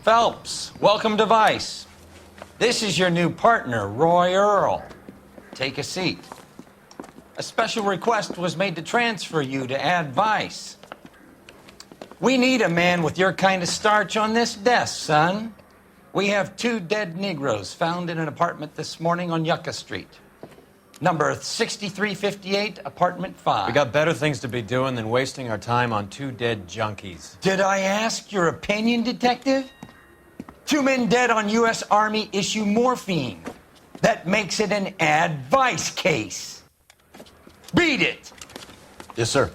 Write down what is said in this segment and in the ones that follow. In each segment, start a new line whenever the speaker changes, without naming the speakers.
Phelps, welcome to Vice. This is your new partner, Roy Earl. Take a seat. A special request was made to transfer you to Ad Vice. We need a man with your kind of starch on this desk, son. We have 2 dead Negroes found in an apartment this morning on Yucca Street. Number 6358, apartment 5.
We got better things to be doing than wasting our time on 2 dead junkies.
Did I ask your opinion, detective? 2 men dead on U.S. Army issue morphine. That makes it an Ad Vice case. Read it.
Yes, sir.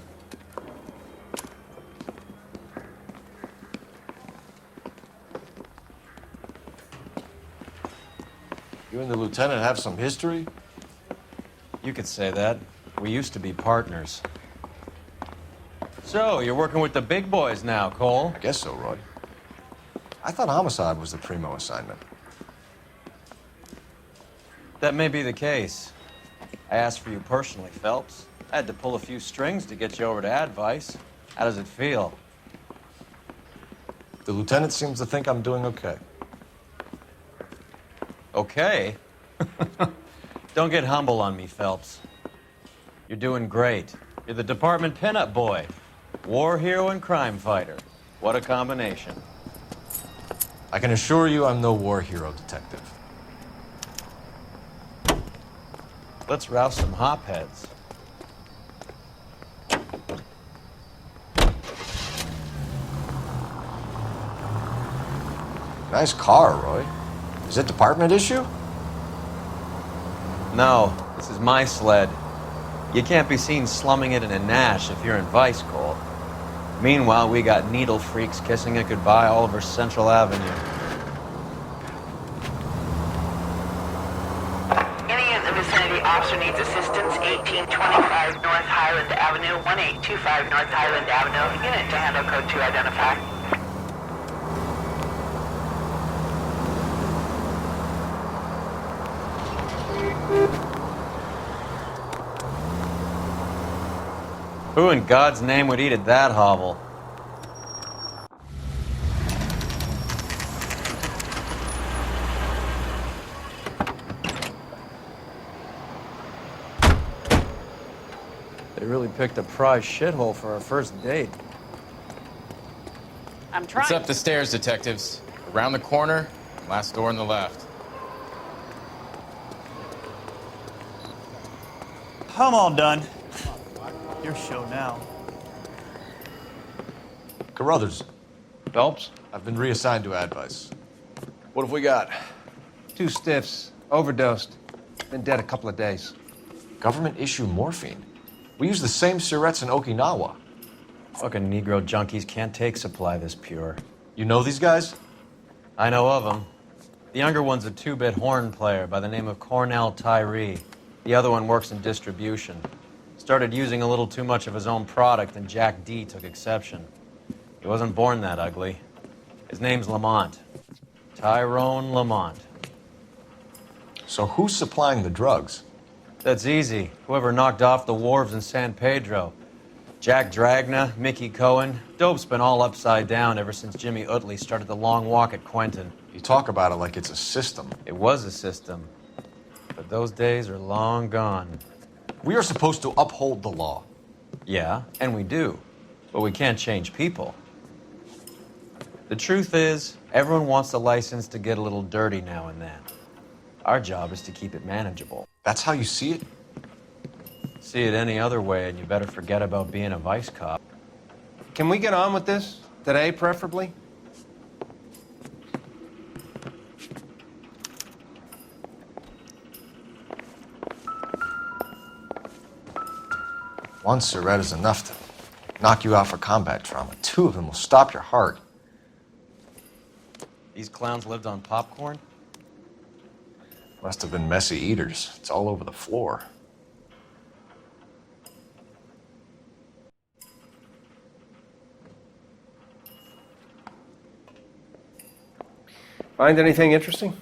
You and the lieutenant have some history?
You could say that. We used to be partners. So, you're working with the big boys now, Cole?
I guess so, Roy. I thought homicide was the primo assignment.
That may be the case. I asked for you personally, Phelps. I had to pull a few strings to get you over to Advice. How does it feel?
The lieutenant seems to think I'm doing okay.
Okay? Don't get humble on me, Phelps. You're doing great. You're the department pinup boy. War hero and crime fighter. What a combination.
I can assure you I'm no war hero, detective.
Let's rouse some hopheads.
Nice car, Roy. Is it department issue?
No, this is my sled. You can't be seen slumming it in a Nash if you're in Vice, Cole. Meanwhile, we got needle freaks kissing it goodbye all over Central Avenue.
Any in the vicinity officer needs assistance, 1825 North Highland Avenue, 1825 North Highland Avenue. Unit to handle code 2 identify.
Who in God's name would eat at that hovel? They really picked a prize shithole for our first date.
I'm trying.
It's up the stairs, detectives. Around the corner, last door on the left.
I'm all done. Your show now.
Carruthers,
Phelps,
I've been reassigned to Advice.
what have we got? 2 stiffs, overdosed, been dead a couple of days.
Government issue morphine. We use the same syrettes in Okinawa.
Fucking Negro junkies can't take supply this pure.
You know these guys?
I know of them. The younger one's a 2-bit horn player by the name of Cornell Tyree. The other one works in distribution. Started using a little too much of his own product, and Jack D took exception. He wasn't born that ugly. His name's Lamont. Tyrone Lamont.
So who's supplying the drugs?
That's easy. Whoever knocked off the wharves in San Pedro. Jack Dragna, Mickey Cohen. Dope's been all upside down ever since Jimmy Utley started the long walk at Quentin.
You talk about it like it's a system.
It was a system. But those days are long gone.
We are supposed to uphold the law.
Yeah, and we do. But we can't change people. The truth is, everyone wants the license to get a little dirty now and then. Our job is to keep it manageable.
That's how you see it?
See it any other way, and you better forget about being a vice cop.
Can we get on with this? Today, preferably?
One Surette is enough to knock you out for combat trauma. 2 of them will stop your heart.
These clowns lived on popcorn?
Must have been messy eaters. It's all over the floor.
Find anything interesting?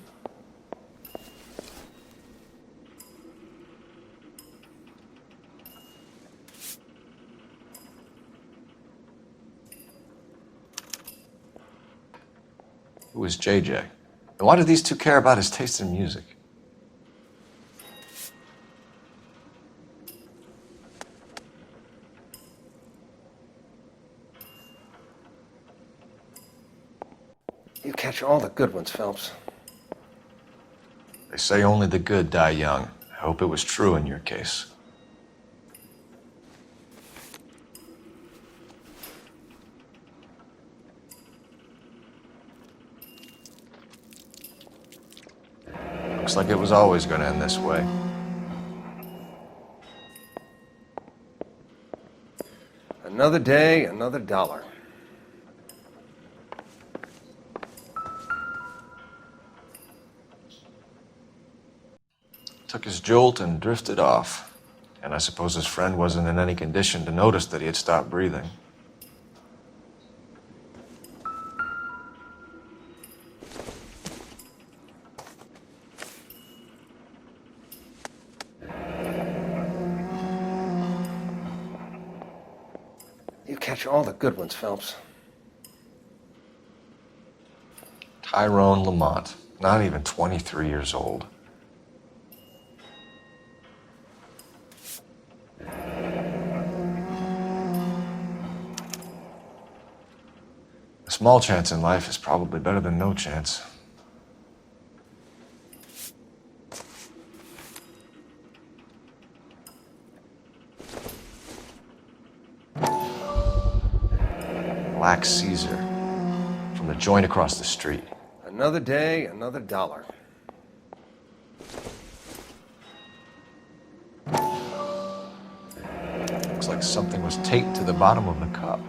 Who was JJ? And why did these two care about his taste in music?
You catch all the good ones, Phelps.
They say only the good die young. I hope it was true in your case. Looks like it was always going to end this way.
Another day, another dollar.
Took his jolt and drifted off. And I suppose his friend wasn't in any condition to notice that he had stopped breathing.
You catch all the good ones, Phelps.
Tyrone Lamont, not even 23 years old. A small chance in life is probably better than no chance. Black César, from the joint across the street.
Another day, another dollar.
Looks like something was taped to the bottom of the cup.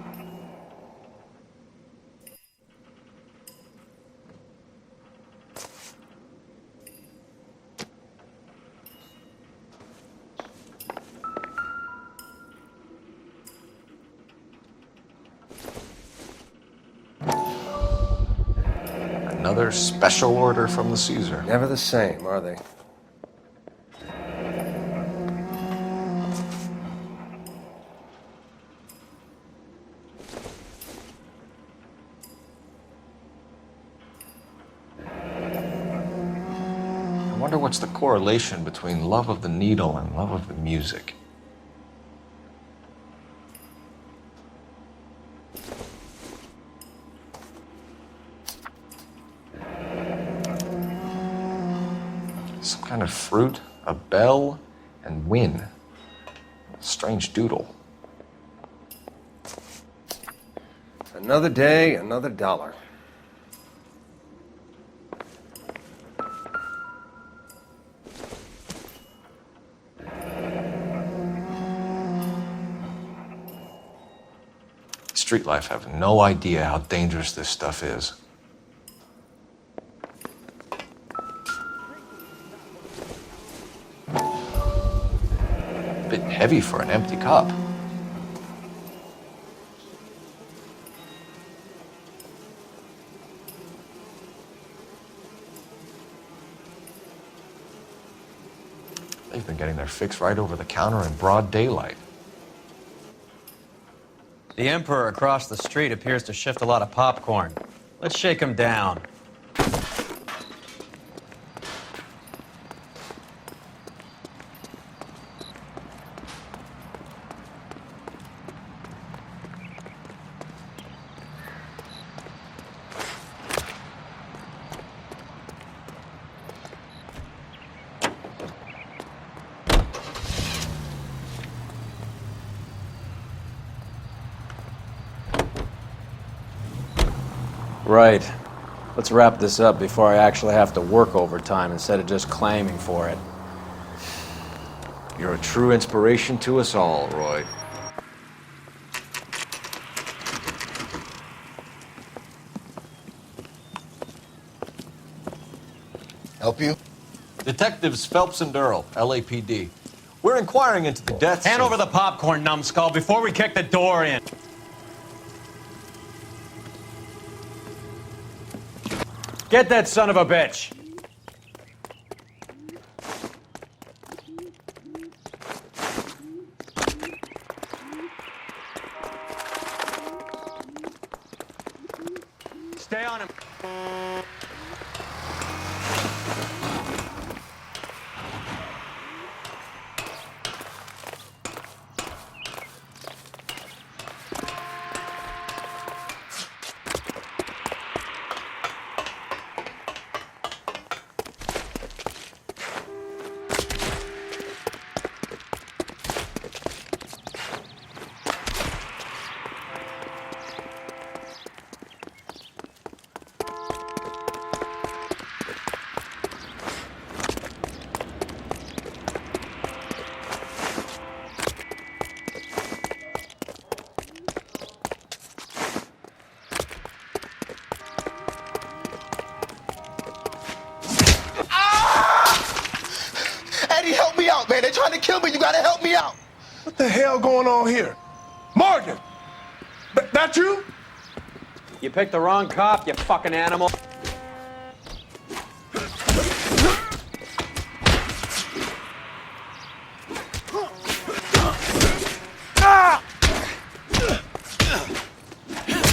Another special order from the César.
Never the same, are they?
I wonder what's the correlation between love of the needle and love of the music. Some kind of fruit, a bell, and win. Strange doodle.
Another day, another dollar.
Street life have no idea how dangerous this stuff is. Bit heavy for an empty cup. They've been getting their fix right over the counter in broad daylight.
The Emperor across the street appears to shift a lot of popcorn. Let's shake him down. Right. Let's wrap this up before I actually have to work overtime instead of just claiming for it.
You're a true inspiration to us all, Roy.
Help you?
Detectives Phelps and Earl, LAPD. We're inquiring into the deaths
Hand
of...
over the popcorn, numbskull, before we kick the door in. Get that son of a bitch! Stay on him.
kill me. You gotta help me out.
What the hell going on here? Morgan! That you?
You picked the wrong cop, you fucking animal.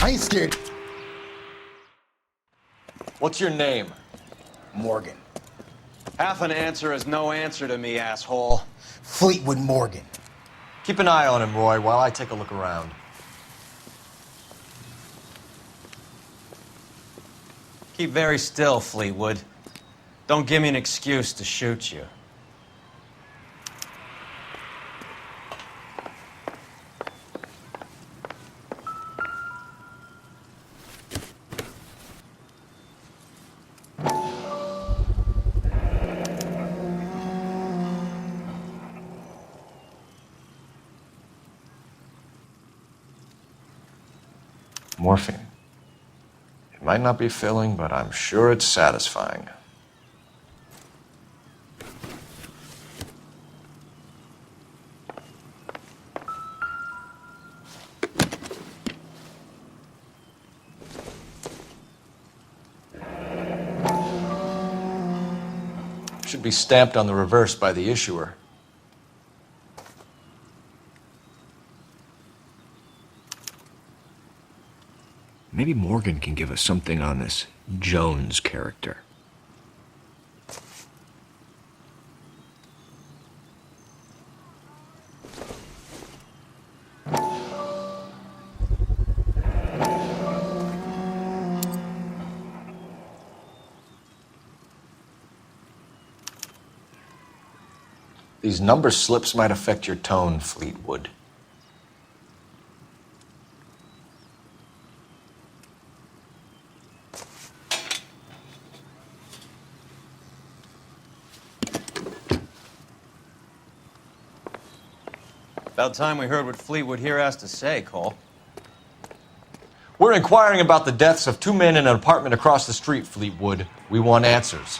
I ain't scared.
What's your name?
Morgan.
Half an answer is no answer to me, asshole.
Fleetwood Morgan.
Keep an eye on him, Roy, while I take a look around.
Keep very still, Fleetwood. Don't give me an excuse to shoot you.
Morphine. It might not be filling, but I'm sure it's satisfying. Should be stamped on the reverse by the issuer.
Maybe Morgan can give us something on this Jones character.
These number slips might affect your tone, Fleetwood.
About time we heard what Fleetwood here has to say, Cole.
We're inquiring about the deaths of two men in an apartment across the street, Fleetwood. We want answers.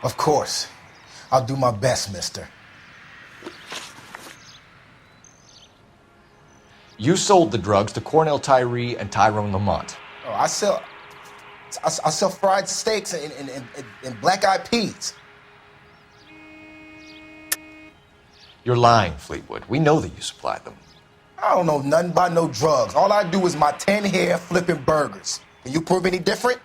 Of course. I'll do my best, mister.
You sold the drugs to Cornell Tyree and Tyrone Lamont.
Oh, I sell fried steaks and black-eyed peas.
You're lying, Fleetwood. We know that you supplied them.
I don't know nothing about no drugs. All I do is my 10 hair flipping burgers. Can you prove any different?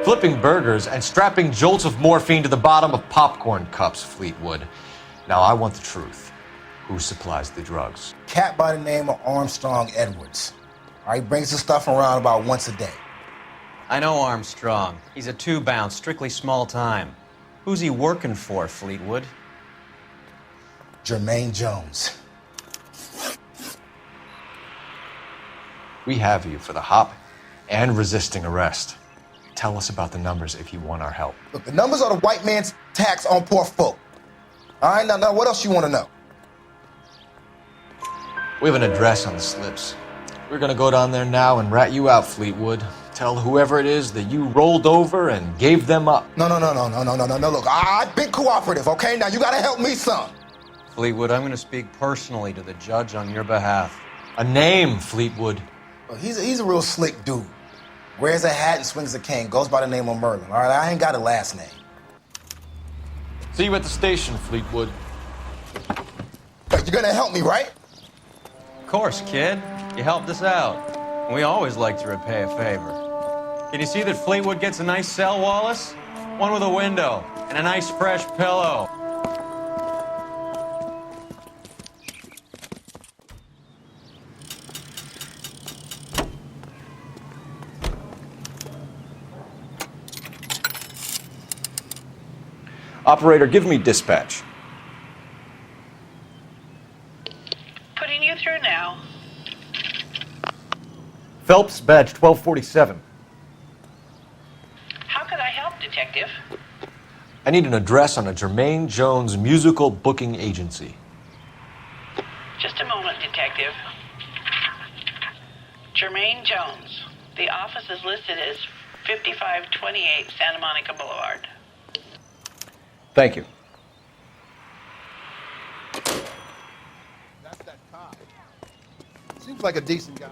Flipping burgers and strapping jolts of morphine to the bottom of popcorn cups, Fleetwood. Now I want the truth. Who supplies the drugs?
Cat by the name of Armstrong Edwards. All right, brings the stuff around about once a day.
I know Armstrong. He's a two-bound, strictly small time. Who's he working for, Fleetwood?
Jermaine Jones.
We have you for the hop and resisting arrest. Tell us about the numbers if you want our help.
Look, the numbers are the white man's tax on poor folk. All right, now what else you want to know?
We have an address on the slips. We're gonna go down there now and rat you out, Fleetwood. Tell whoever it is that you rolled over and gave them up.
No. Look, I've been cooperative, okay? Now you gotta help me some.
Fleetwood, I'm gonna speak personally to the judge on your behalf.
A name, Fleetwood.
Well, he's a real slick dude. Wears a hat and swings a cane. Goes by the name of Merlin. All right, I ain't got a last name.
See you at the station, Fleetwood.
But you're gonna help me, right?
Of course, kid. You helped us out. We always like to repay a favor. Can you see that Fleetwood gets a nice cell, Wallace? One with a window and a nice fresh pillow.
Operator, give me dispatch.
Putting you through now.
Phelps, badge 1247.
How could I help, Detective?
I need an address on a Jermaine Jones musical booking agency.
Just a moment, Detective. Jermaine Jones. The office is listed as 5528 Santa Monica Boulevard.
Thank you.
That's that cop. Seems like a decent guy.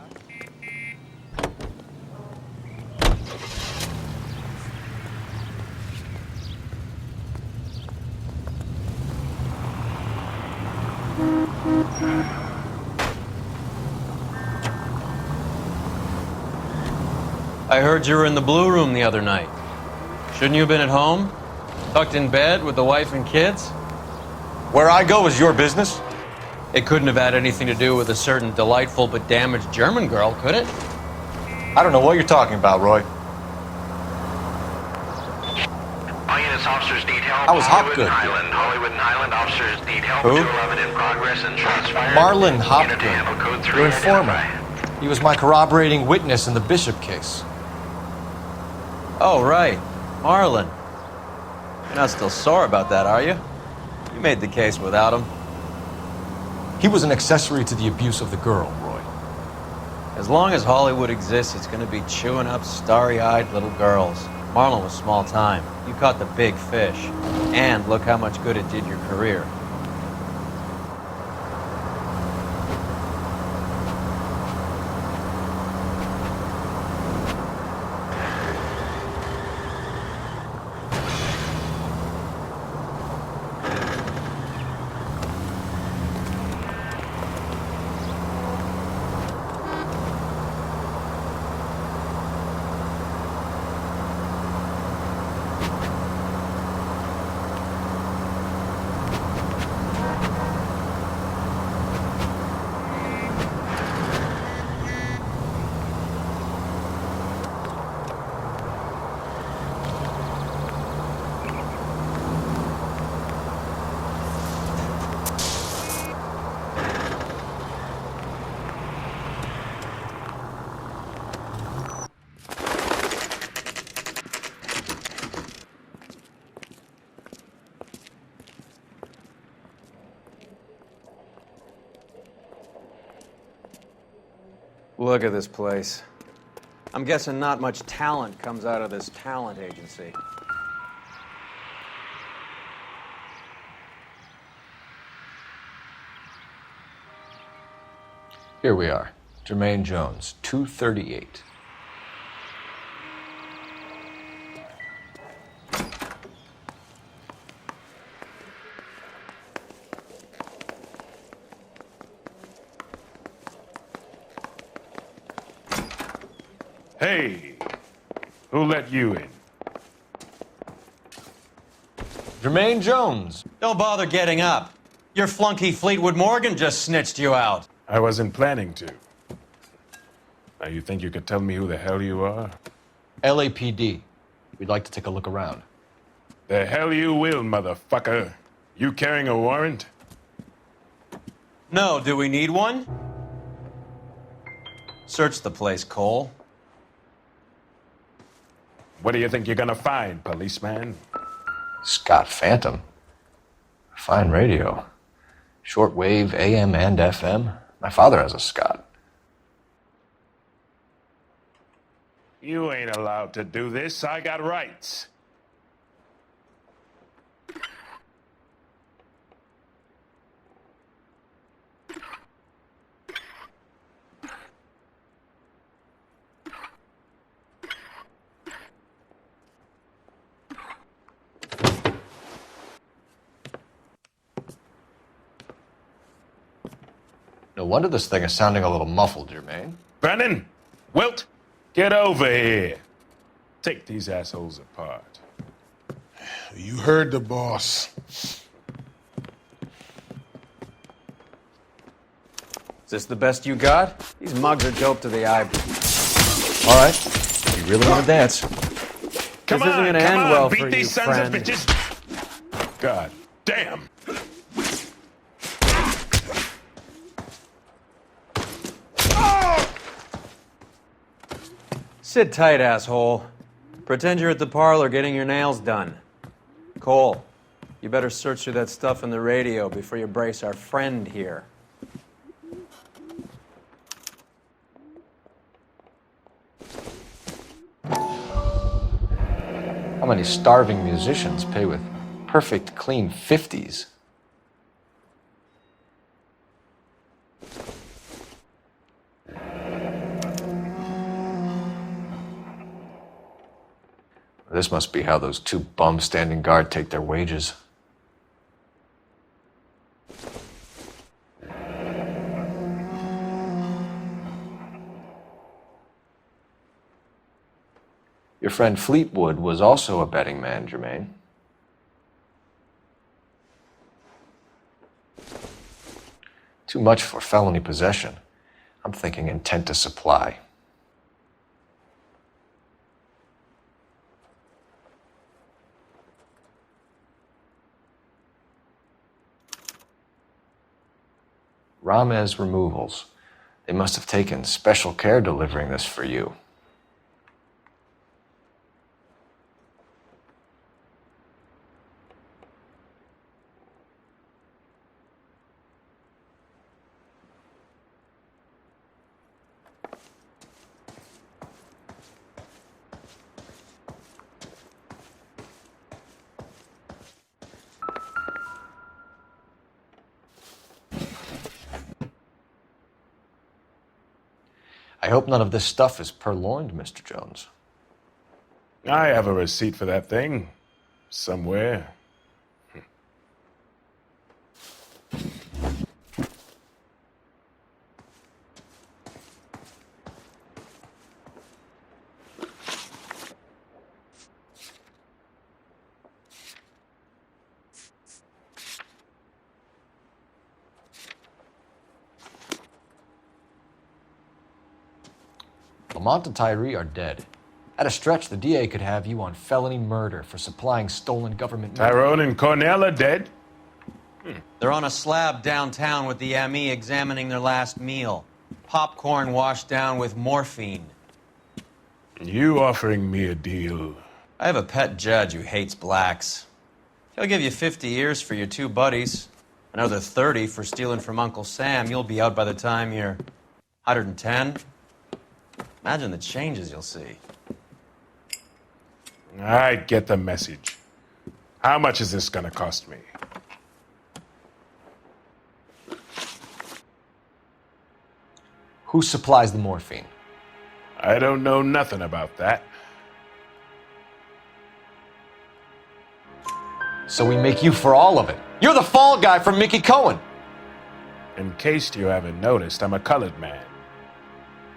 I heard you were in the Blue Room the other night. Shouldn't you have been at home? Tucked in bed with the wife and kids?
Where I go is your business?
It couldn't have had anything to do with a certain delightful but damaged German girl, could it?
I don't know what you're talking about, Roy.
All units, officers need help.
I was
Hollywood
Hopgood.
and Highland. Hollywood and Highland officers need help.
Who?
211 in progress and shots fired.
Marlon
Unit to
Hopgood,
handle code 3.
your informant.
Identify.
He was my corroborating witness in the Bishop case.
Oh, right. Marlon. You're not still sore about that, are you? You made the case without him.
He was an accessory to the abuse of the girl, Roy.
As long as Hollywood exists, it's gonna be chewing up starry-eyed little girls. Marlon was small time. You caught the big fish. And look how much good it did your career. Look at this place. I'm guessing not much talent comes out of this talent agency.
Here we are. Jermaine Jones, 238.
Hey, who let you in?
Jermaine Jones.
Don't bother getting up. Your flunky Fleetwood Morgan just snitched you out.
I wasn't planning to. Now, you think you could tell me who the hell you are?
LAPD. We'd like to take a look around.
The hell you will, motherfucker. You carrying a warrant?
No, do we need one? Search the place, Cole.
What do you think you're gonna find, policeman?
Scott Phantom. Fine radio. Shortwave, AM and FM. My father has a Scott.
You ain't allowed to do this. I got rights.
No wonder this thing is sounding a little muffled, Jermaine.
Brennan, Wilt, get over here. Take these assholes apart.
You heard the boss.
Is this the best you got? These mugs are dope to the eye.
All right. You really want to dance?
Come
This isn't
on,
gonna
come
end
on,
well
beat
for
these
you,
sons
friend.
of bitches. God damn.
Sit tight, asshole. Pretend you're at the parlor getting your nails done. Cole, you better search through that stuff in the radio before you brace our friend here.
How many starving musicians pay with perfect, clean 50s? This must be how those two bums standing guard take their wages. Your friend Fleetwood was also a betting man, Jermaine. Too much for felony possession. I'm thinking intent to supply. Ramez Removals. They must have taken special care delivering this for you. I hope none of this stuff is purloined, Mr. Jones.
I have a receipt for that thing. Somewhere.
Lamont and Tyree are dead. At a stretch, the DA could have you on felony murder for supplying stolen government money.
Tyrone and Cornell are dead?
They're on a slab downtown with the ME examining their last meal. Popcorn washed down with morphine.
You offering me a deal?
I have a pet judge who hates blacks. He'll give you 50 years for your two buddies. Another 30 for stealing from Uncle Sam. You'll be out by the time you're 110. Imagine the changes you'll see.
I get the message. How much is this gonna cost me?
Who supplies the morphine?
I don't know nothing about that.
So we make you for all of it. You're the fall guy from Mickey Cohen.
In case you haven't noticed, I'm a colored man.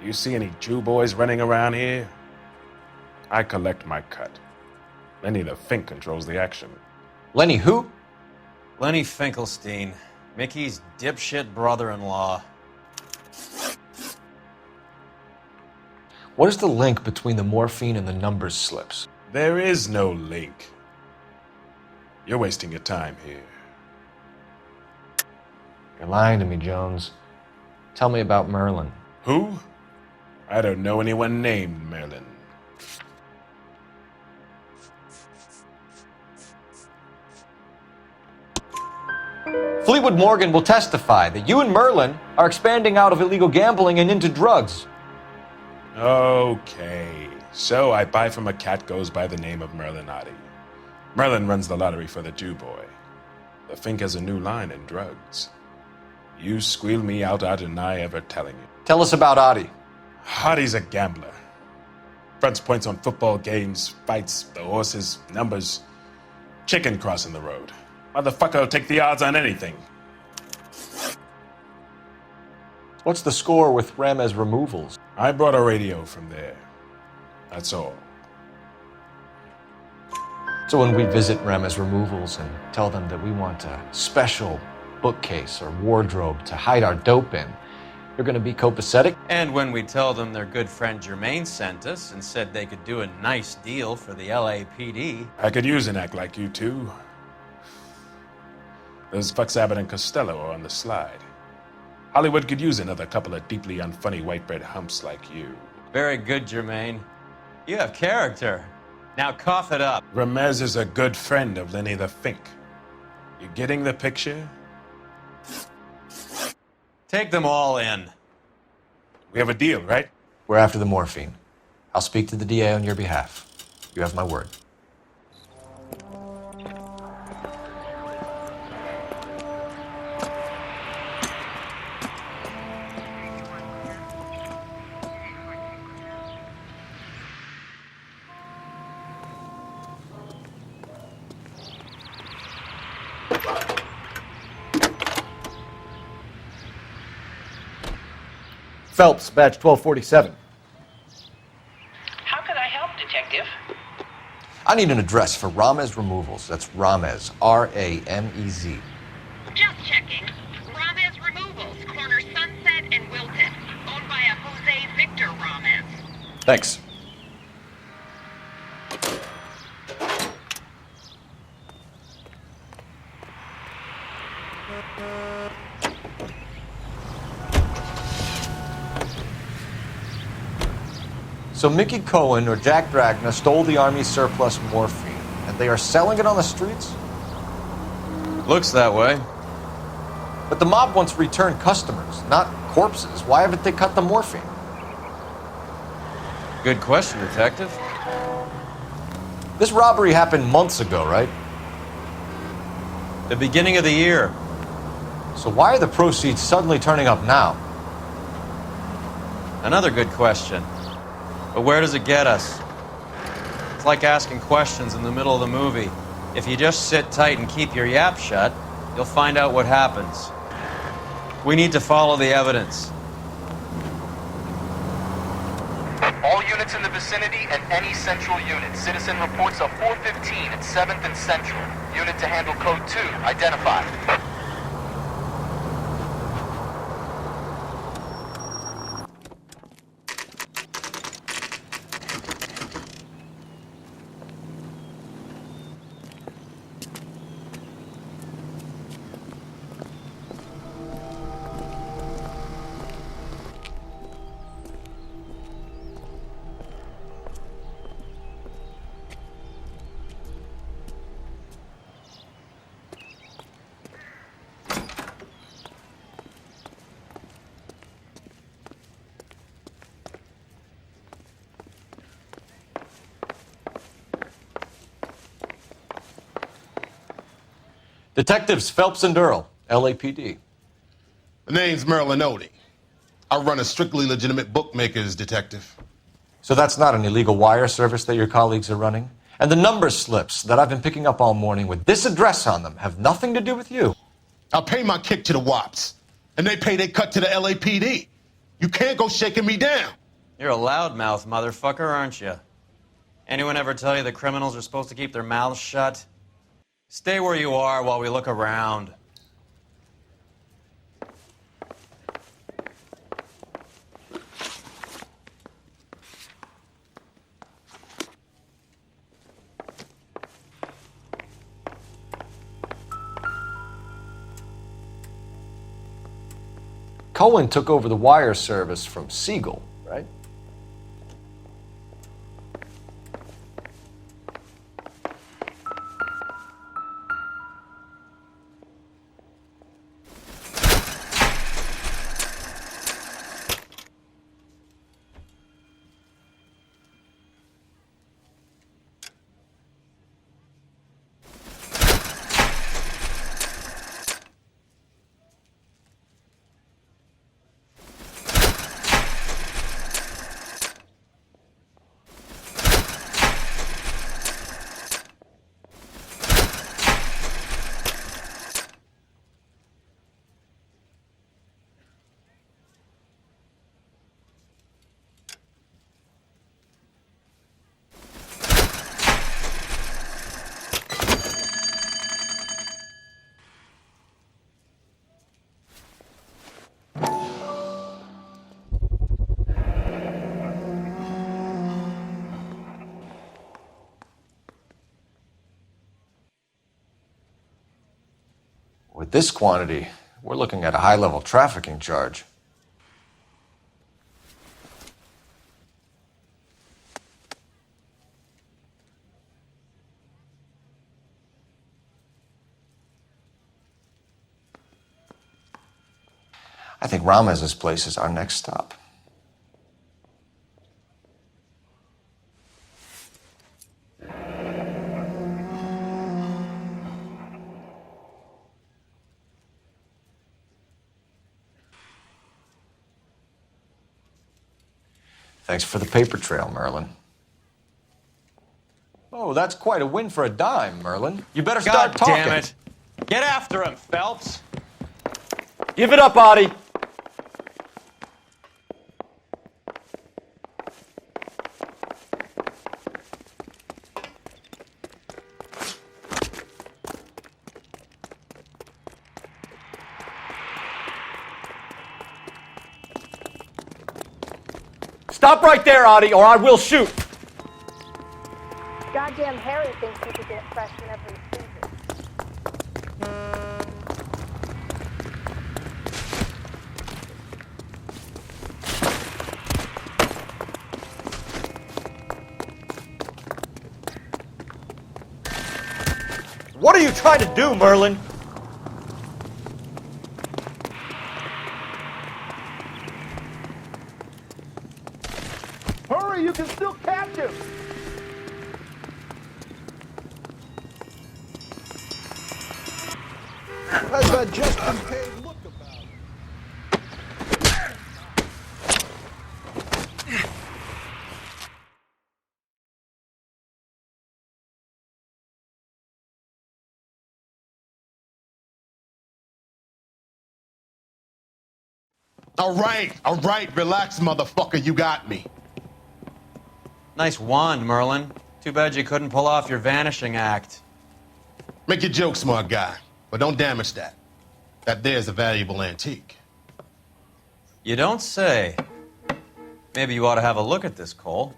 You see any Jew boys running around here? I collect my cut. Lenny the Fink controls the action.
Lenny who?
Lenny Finkelstein, Mickey's dipshit brother-in-law.
What is the link between the morphine and the numbers slips?
There is no link. You're wasting your time here.
You're lying to me, Jones. Tell me about Merlin.
Who? I don't know anyone named Merlin.
Fleetwood Morgan will testify that you and Merlin are expanding out of illegal gambling and into drugs.
Okay, so I buy from a cat goes by the name of Merlinotti. Merlin runs the lottery for the Jew boy. The Fink has a new line in drugs. You squeal me out, I deny ever telling you.
Tell us about Adi.
Hardy's a gambler. Fronts points on football games, fights, the horses, numbers. Chicken crossing the road. Motherfucker will take the odds on anything.
What's the score with Ramez Removals?
I brought a radio from there. That's all.
So when we visit Ramez Removals and tell them that we want a special bookcase or wardrobe to hide our dope in, you're going to be copacetic?
And when we tell them their good friend Jermaine sent us and said they could do a nice deal for the LAPD.
I could use an act like you two. Those fucks Abbott and Costello are on the slide. Hollywood could use another couple of deeply unfunny white bread humps like you.
Very good, Jermaine. You have character. Now cough it up.
Ramez is a good friend of Lenny the Fink. You getting the picture?
Take them all in.
We have a deal, right?
We're after the morphine. I'll speak to the DA on your behalf. You have my word. Phelps, badge 1247.
How could I help, Detective?
I need an address for Ramez Removals. That's Ramez, R-A-M-E-Z.
Just checking. Ramez Removals, corner Sunset and Wilton. Owned by a Jose Victor Ramez.
Thanks. So Mickey Cohen or Jack Dragna stole the Army's surplus morphine, and they are selling it on the streets?
Looks that way.
But the mob wants returned customers, not corpses. Why haven't they cut the morphine?
Good question, Detective.
This robbery happened months ago, right?
The beginning of the year.
So why are the proceeds suddenly turning up now?
Another good question. But where does it get us? It's like asking questions in the middle of the movie. If you just sit tight and keep your yap shut, you'll find out what happens. We need to follow the evidence.
All units in the vicinity and any central unit. Citizen reports of 415 at 7th and Central. Unit to handle code 2. Identified.
Detectives Phelps and Earl, LAPD.
The name's Merlin Odie. I run a strictly legitimate bookmaker's detective.
So that's not an illegal wire service that your colleagues are running? And the number slips that I've been picking up all morning with this address on them have nothing to do with you?
I pay my kick to the WOPs, and they pay their cut to the LAPD. You can't go shaking me down.
You're a loudmouth motherfucker, aren't you? Anyone ever tell you that criminals are supposed to keep their mouths shut? Stay where you are while we look around.
Cohen took over the wire service from Siegel, right? With this quantity, we're looking at a high-level trafficking charge. I think Ramez's place is our next stop. Thanks for the paper trail, Merlin. Oh, that's quite a win for a dime, Merlin. You better start talking.
God damn it. Get after him, Phelps.
Give it up, Audie.
Stop right there, Audie, or I will shoot.
Goddamn Harry thinks he could get fresh whenever he sees it.
What are you trying to do, Merlin?
Hurry, you can still catch him!
Has that just been paid look about?
All right, relax, motherfucker, you got me.
Nice wand, Merlin. Too bad you couldn't pull off your vanishing act.
Make your joke, smart guy, but don't damage that. That there's a valuable antique.
You don't say. Maybe you ought to have a look at this, Cole.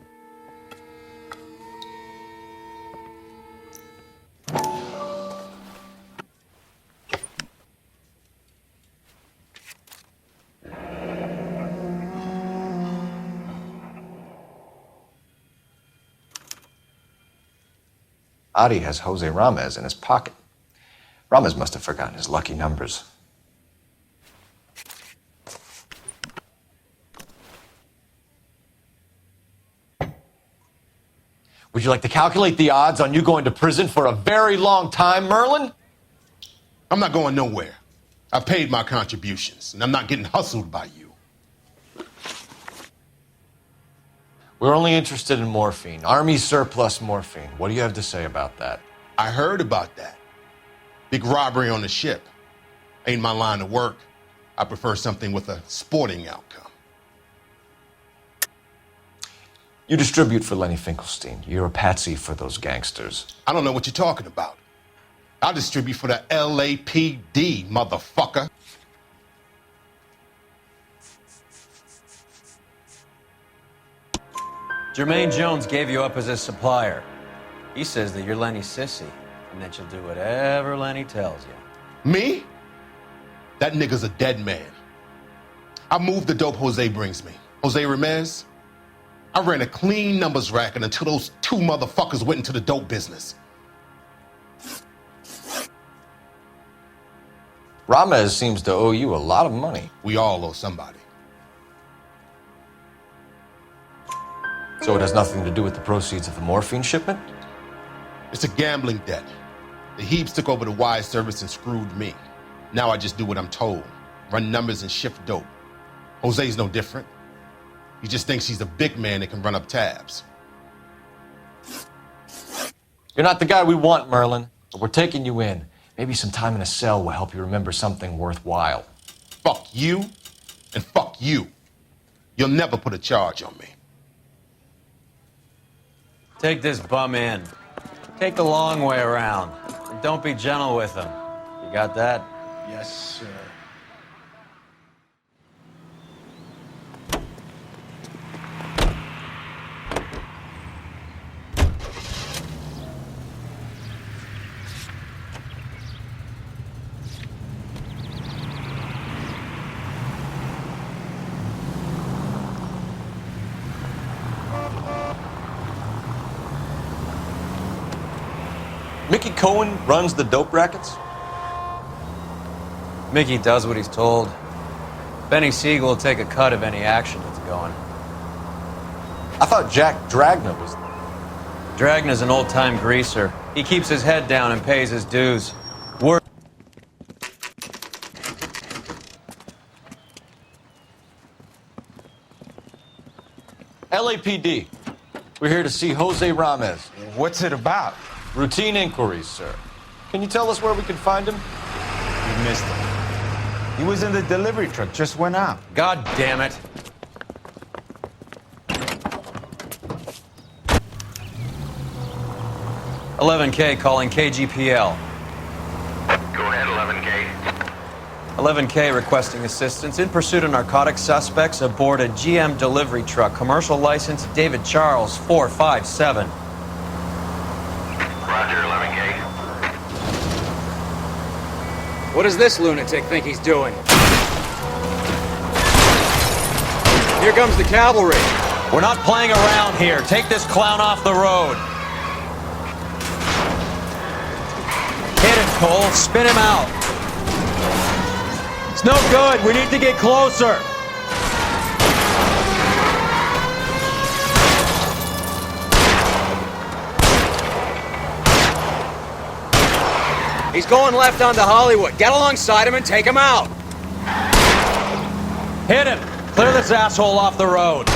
Adi has Jose Ramez in his pocket. Ramez must have forgotten his lucky numbers. Would you like to calculate the odds on you going to prison for a very long time, Merlin?
I'm not going nowhere. I paid my contributions, and I'm not getting hustled by you.
We're only interested in morphine. Army surplus morphine. What do you have to say about that?
I heard about that. Big robbery on the ship. Ain't my line of work. I prefer something with a sporting outcome.
You distribute for Lenny Finkelstein. You're a patsy for those gangsters.
I don't know what you're talking about. I distribute for the LAPD, motherfucker.
Jermaine Jones gave you up as his supplier. He says that you're Lenny's sissy, and that you'll do whatever Lenny tells you.
Me? That nigga's a dead man. I moved the dope Jose brings me. Jose Ramez? I ran a clean numbers racket until those two motherfuckers went into the dope business.
Ramez seems to owe you a lot of money.
We all owe somebody.
So it has nothing to do with the proceeds of the morphine shipment?
It's a gambling debt. The Heaps took over the wire service and screwed me. Now I just do what I'm told. Run numbers and shift dope. Jose's no different. He just thinks he's a big man that can run up tabs.
You're not the guy we want, Merlin, but we're taking you in. Maybe some time in a cell will help you remember something worthwhile.
Fuck you, and fuck you. You'll never put a charge on me.
Take this bum in. Take the long way around. And don't be gentle with him. You got that?
Yes, sir.
Mickey Cohen runs the dope rackets?
Mickey does what he's told. Benny Siegel will take a cut of any action that's going.
I thought Jack Dragna was...
Dragna's an old-time greaser. He keeps his head down and pays his dues. Word...
LAPD. We're here to see Jose Ramez.
What's it about?
Routine inquiries, sir. Can you tell us where we can find him?
You missed him. He was in the delivery truck, just went out.
God damn it. "11K calling KGPL.
Go ahead, 11K.
11K requesting assistance in pursuit of narcotic suspects aboard a GM delivery truck. Commercial license David Charles 457.
Roger, 11K.
What does this lunatic think he's doing? Here comes the cavalry.
We're not playing around here. Take this clown off the road. Hit him, Cole. Spin him out. It's no good. We need to get closer.
He's going left onto Hollywood. Get alongside him and take him out.
Hit him. Clear this asshole off the road.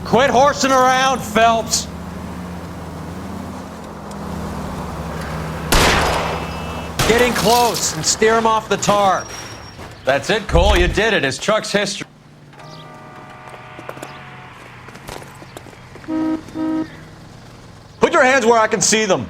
Quit horsing around, Phelps. Getting close and steer him off the tar. That's it, Cole. You did it. His truck's history.
Put your hands where I can see them.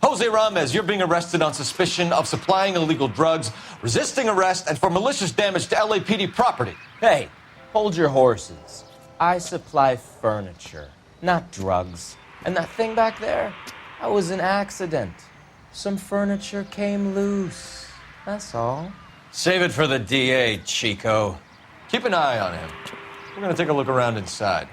Jose Ramez, you're being arrested on suspicion of supplying illegal drugs, resisting arrest, and for malicious damage to LAPD property.
Hey, hold your horses. I supply furniture, not drugs. And that thing back there, that was an accident. Some furniture came loose. That's all.
Save it for the DA, Chico.
Keep an eye on him. We're going to take a look around inside.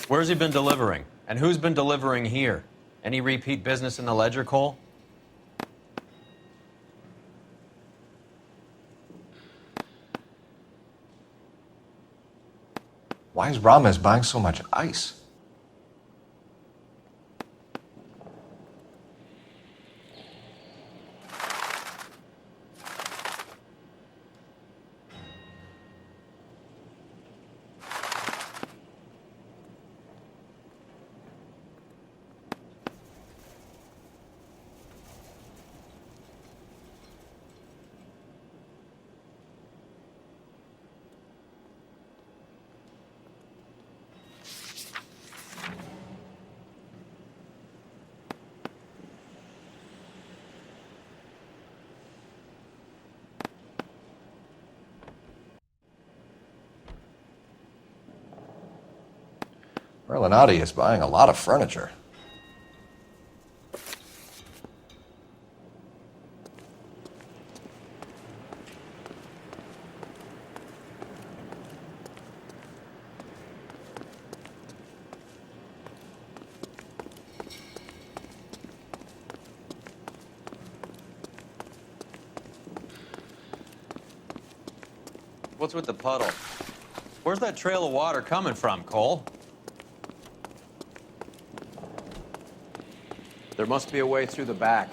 Where's he been delivering? And who's been delivering here? Any repeat business in the ledger, Cole?
Why is Ramez buying so much ice? Merlinotti is buying a lot of furniture.
What's with the puddle? Where's that trail of water coming from, Cole? There must be a way through the back.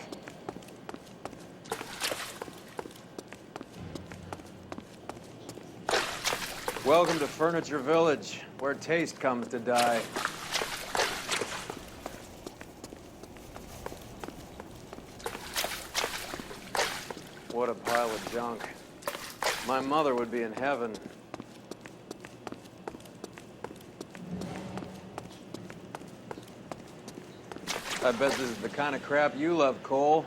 Welcome to Furniture Village, where taste comes to die. What a pile of junk. My mother would be in heaven. I bet this is the kind of crap you love, Cole.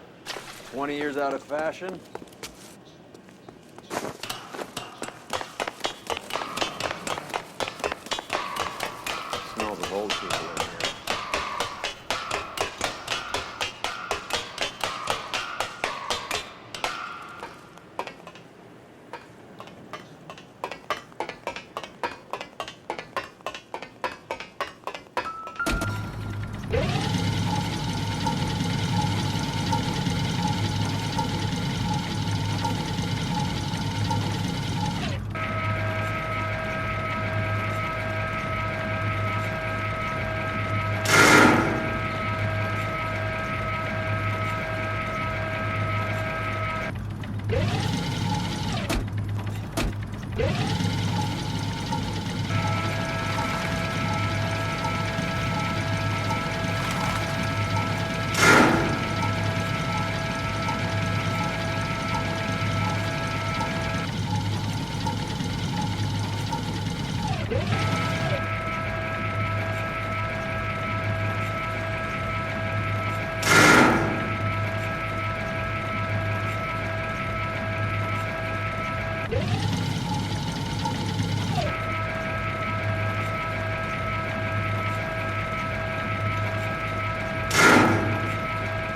20 years out of fashion. Smells of old people in here.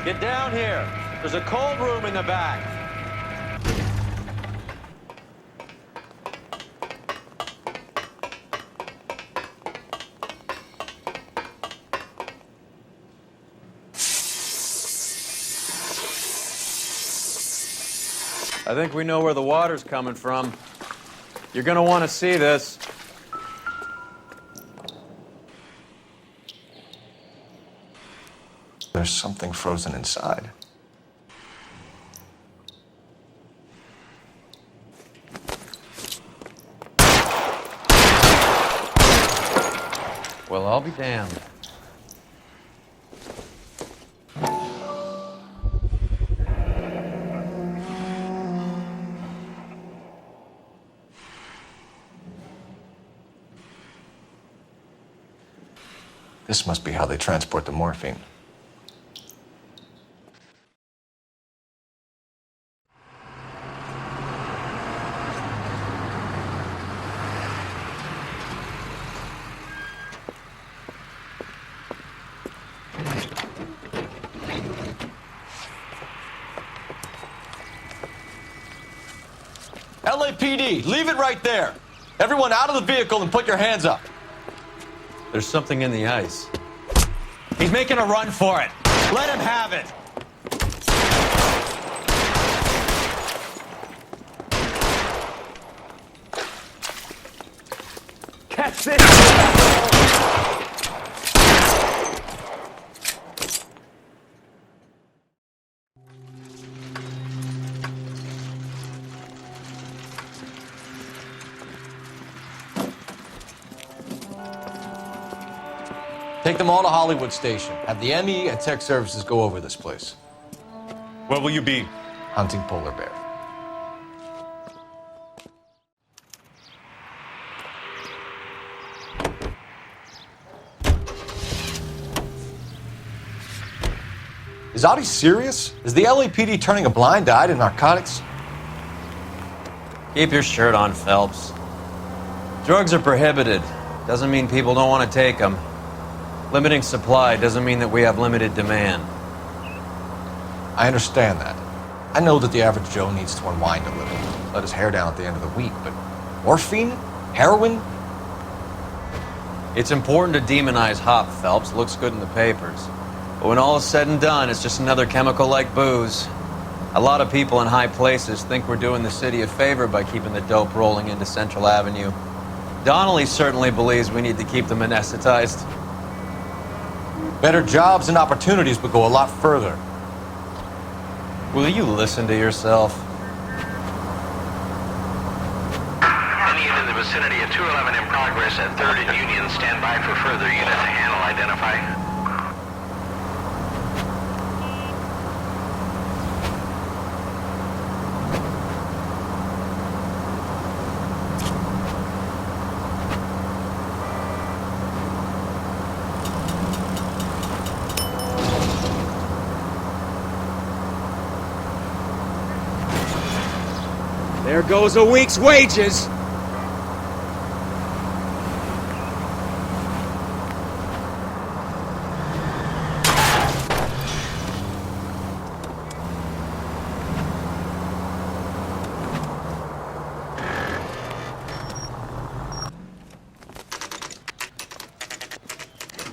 Get down here. There's a cold room in the back.
I think we know where the water's coming from. You're gonna want to see this.
There's something frozen inside.
Well, I'll be damned.
This must be how they transport the morphine.
LAPD, leave it right there. Everyone out of the vehicle and put your hands up.
There's something in the ice.
He's making a run for it. Let him have it. Catch this!
Take them all to Hollywood Station. Have the ME and Tech Services go over this place.
Where will you be?
Hunting polar bear. Is Audie serious? Is the LAPD turning a blind eye to narcotics?
Keep your shirt on, Phelps. Drugs are prohibited. Doesn't mean people don't want to take them. Limiting supply doesn't mean that we have limited demand.
I understand that. I know that the average Joe needs to unwind a little, let his hair down at the end of the week, but morphine? Heroin?
It's important to demonize hop, Phelps. Looks good in the papers. But when all is said and done, it's just another chemical like booze. A lot of people in high places think we're doing the city a favor by keeping the dope rolling into Central Avenue. Donnelly certainly believes we need to keep them anesthetized.
Better jobs and opportunities would go a lot further.
Will you listen to yourself?
Any unit in the vicinity of 211 in progress at 3rd and Union. Stand by for further unit to handle identify.
There goes a week's wages.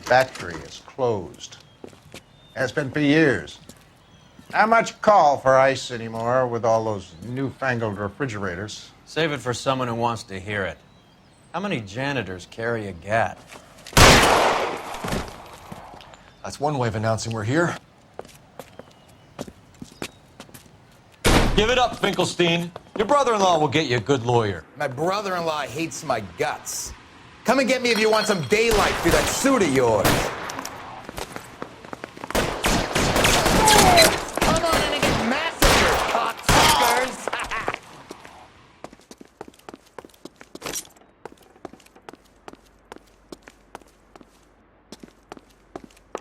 Factory is closed. Has been for years. Not much call for ice anymore with all those newfangled refrigerators.
Save it for someone who wants to hear it. How many janitors carry a gat?
That's one way of announcing we're here.
Get Give it up, Finkelstein. Your brother-in-law will get you a good lawyer.
My brother-in-law hates my guts. Come and get me if you want some daylight through that suit of yours. Come on in and get massacred, cocksuckers!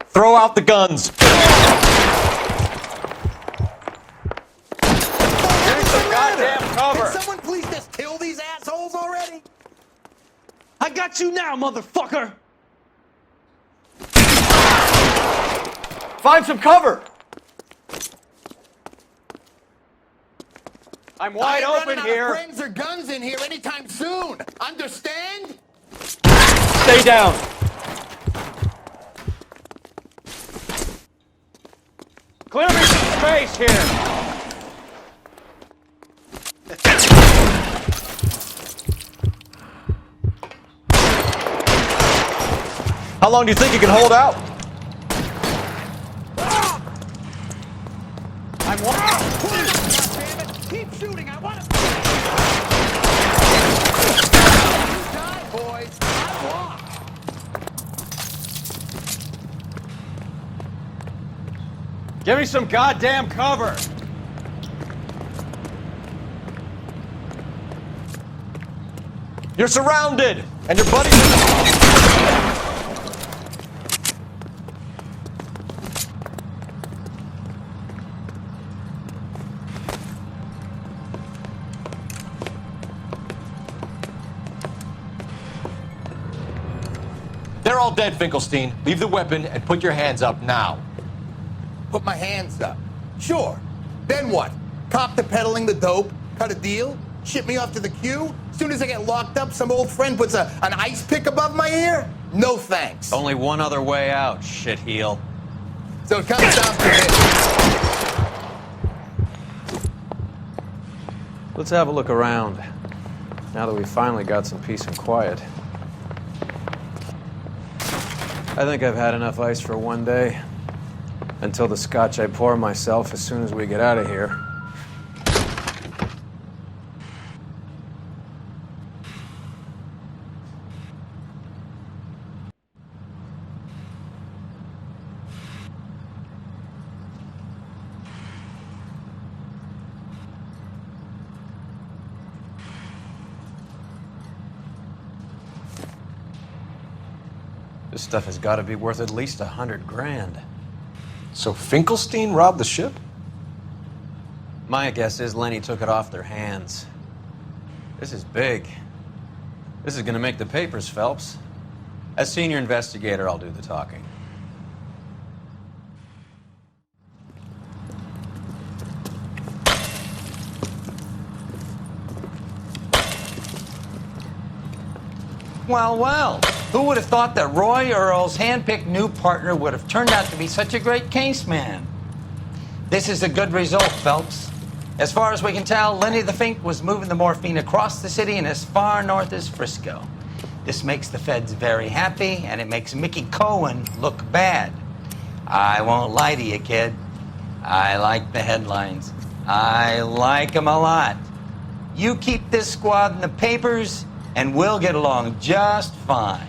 Throw out the guns.
Goddamn cover! Can someone please just kill these assholes already?
I got you now, motherfucker!
Find some cover! I'm wide open here.
Out of friends or guns in here anytime soon. Understand?
Stay down.
Clear me some space here.
How long do you think you can hold out?
I'm damn it! Keep shooting! I want to. You die, boys! I walk!
Give me some goddamn cover!
You're surrounded! And your buddies... They're all dead, Finkelstein. Leave the weapon and put your hands up now.
Put my hands up. Sure. Then what? Cop to peddling the dope? Cut a deal? Ship me off to the queue? Soon as I get locked up, some old friend puts an ice pick above my ear? No thanks.
Only one other way out, shitheel.
So it comes down to this.
Let's have a look around, now that we've finally got some peace and quiet. I think I've had enough ice for one day. Until the scotch I pour myself as soon as we get out of here. This stuff has got to be worth at least $100 grand.
So Finkelstein robbed the ship?
My guess is Lenny took it off their hands. This is big. This is going to make the papers, Phelps. As senior investigator, I'll do the talking.
Well, well. Who would have thought that Roy Earl's hand-picked new partner would have turned out to be such a great case man? This is a good result, Phelps. As far as we can tell, Lenny the Fink was moving the morphine across the city and as far north as Frisco. This makes the feds very happy, and it makes Mickey Cohen look bad. I won't lie to you, kid. I like the headlines. I like them a lot. You keep this squad in the papers, and we'll get along just fine.